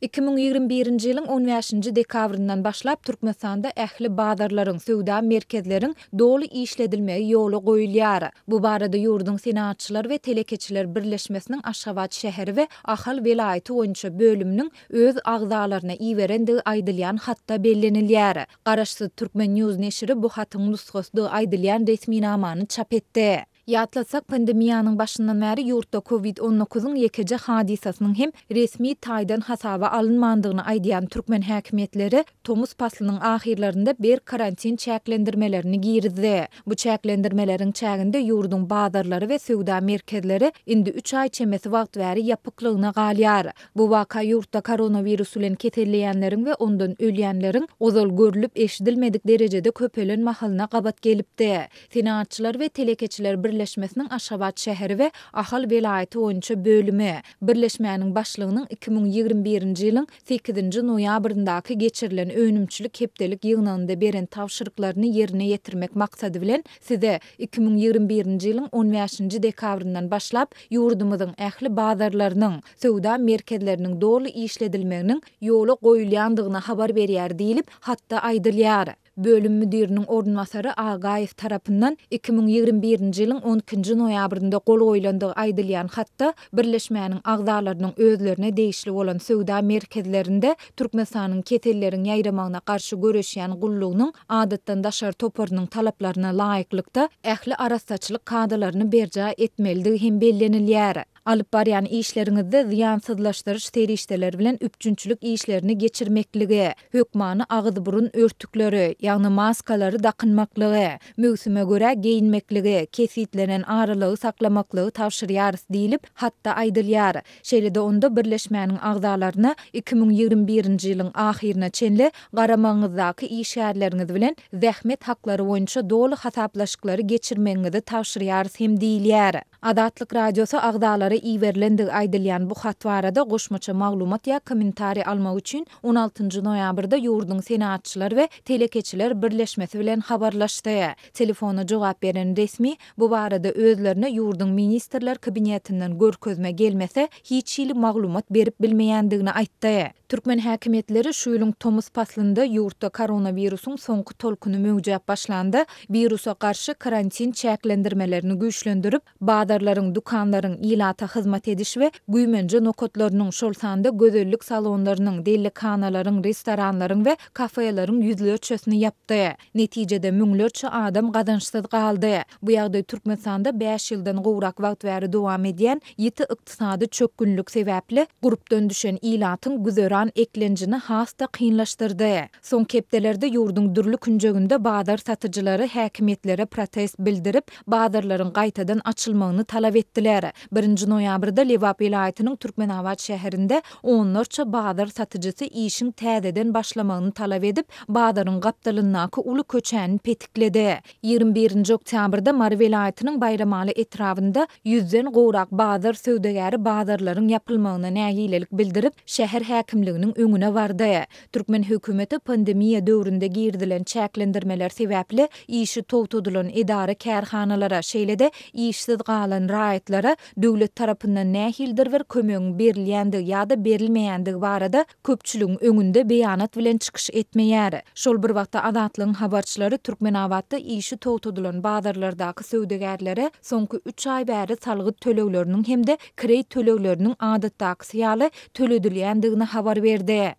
2021-nji ýylyň 15-nji dekabryndan başlap Türkmenistanda ähli bazarlaryň, söwda merkezleriň doly işledilmegi ýoly goýulýar. Bu barada ýurdun senatçylar we telekeçiler birleşmesiniň Aşgabat şäheri we Ahal welaýaty boýunça bölüminiň öz agzalaryna iýerendigi aýdylýan hatda bellenilýär. Garaşsyz Türkmen News neşri bu hatyň nusgasy aýdylýan resmi namany çap etdi. Ýatlasak pandemiýanyň başyndan bäri ýurtda COVID-19-nyň ýekeje hadisasynyň hem resmi taýdan hasaba alynmandygyny aýdýan türkmen häkimetleri Tomuz paslynyň ahirlerinde bir karantin çäklendirmelerini girdi. Bu çäklendirmeleriň çäginde ýurdun bazarlary we söwda merkezleri indi 3 aý çemesi wagt bäri ýapyklygyna galýar. Bu waka ýurtda koronavirus bilen keselleýänleriň we ondan ölýänleriň ozal görülip eşidilmedik derejede köpelen mahalyna gabat gelipdi. Senatçylar we telekeçiler birleşmesiniň Aşgabat şäheri we Ahal welaýaty boýunça bölümi birleşmäniň başlygynyň 2021-nji ýylyň 8-nji noýabryndaky geçirilen önümçülük hepdelik ýygnagynda beren tawşyryklaryny ýerine ýetirmek maksady bilen size 2021-nji ýylyň 15-nji dekabryndan başlap ýurdumyzyň ähli bazarlarynyň, söwda merkezleriniň doly işledilmeginiň ýoly goýulýandygyna habar berýär diýilip hatda aýdylýar. Bölüm müdiriniň ornmasary Agaýew tarapyndan 2021-nji ýylyň 12-nji noýabrynda gol goýulandygy aýdylýan hatda birleşmäniň agzalarynyň özlerine değişli bolan söwda merkezlerinde Türkmenistanyň ketelleriň ýaýramagyna garşy göreşýän gullugynyň adatdan daşar toparynyň talaplaryna laýyklykda ähli arastaçylyk kadrlaryny berja etmeligi hem bellenilýär. Alyp barýan işleriňizde ziýansızlaşdyryş serişdeler bilen üpjünçülük işlerini geçirmekligi, hökmany agyz burun örtükleri, ýagny maskalary dakynmaklygy, mögsüme göre geyinmekligi, kesitlenen aralygy saklamaklygy tawşyrýar diýilip hatda aýdylýar. Şeýle-de onda birleşmäniň agzalaryna 2021-nji ýylyň ahirine çenli garamaňyzdaky işgärleriňiz bilen zähmet haklary boýunça doly hasaplaşyklary geçirmeňizi tawşyrýar hem diýilýär. Adatlyk radiosu agzalary iýerlendig aýdylýan bu hat barada goşmaça maglumat ýa kommentari almak üçin 16-njy noýabrda ýurdun senatçylar we telekeçiler birleşmesi bilen habarlaşdy. Telefona jogap beren resmi bu barada özlerine ýurdun ministrler kabinetinden görkezme gelmese hiç ýyly maglumat berip bilmeýändigini aýtdy. Türkmen häkimetleri şu ýylyň Tomuz paslynda ýurtda koronavirusyň soňky tolkuny möwjüp başlandy. Virusa garşy karantin çäklendirmelerini güýçlendirip, bazarlaryň, dukanlaryň ilata hyzmat ediş we güýmenje nokotlarynyň şol sanda gözellik salonlarynyň, delikhanalaryň, restoranlaryň we kafelaryň ýüzlerçesini ýapdy. Netijede müňlerçe adam gazançsyz galdy. Bu ýagdaý Türkmenistanda 5 ýyldan gowrak wagt bäri dowam edýän ýeti ykdysady çökgünlük sebäpli grupdan düşen ilatyň güzeran eklenjini hasta kynlaşdyrdy. Soň kepdelerde ýurdun dürli künjeginde bazar satyjylary häkimetlere protest bildirip, bazarlaryň gaýtadan açylmagyny talap etdiler. 1-nji noýabrda Lewap welaýatynyň Türkmenabat şäherinde onlarça bazar satyjysy işin täzeden başlamagyny talap edip, bazaryň gapdalyndaky uly köçäni petikledi. 21-nji oktýabrda Mary welaýatynyň Bayramaly etrafynda 100den gowrak bazar söwdegäri bazarlaryň ýapylmagyna näýilelik bildirip, şäher häkimliginiň öňüne bardy. Türkmen hökümeti pandemiýa döwründe girdilen çäklendirmeler sebäpli işi towtudylan idara kärhanalara, şeýle-de işsiz galan raýatlara döwlet tarapyndan nähildir bir kömek berilýändigi ýa-da berilmeýändigi barada köpçüligiň öňünde beýanat bilen çykyş etmeýär. Şol bir wagtda Azatlygyň habarçylary Türkmenabatda işi towtudylan bazarlardaky söwdegärlere soňky 3 aý bäri salgy tölegleriniň hem-de kredit tölegleriniň adatdaky ýaly töledilýändigini habar berdi.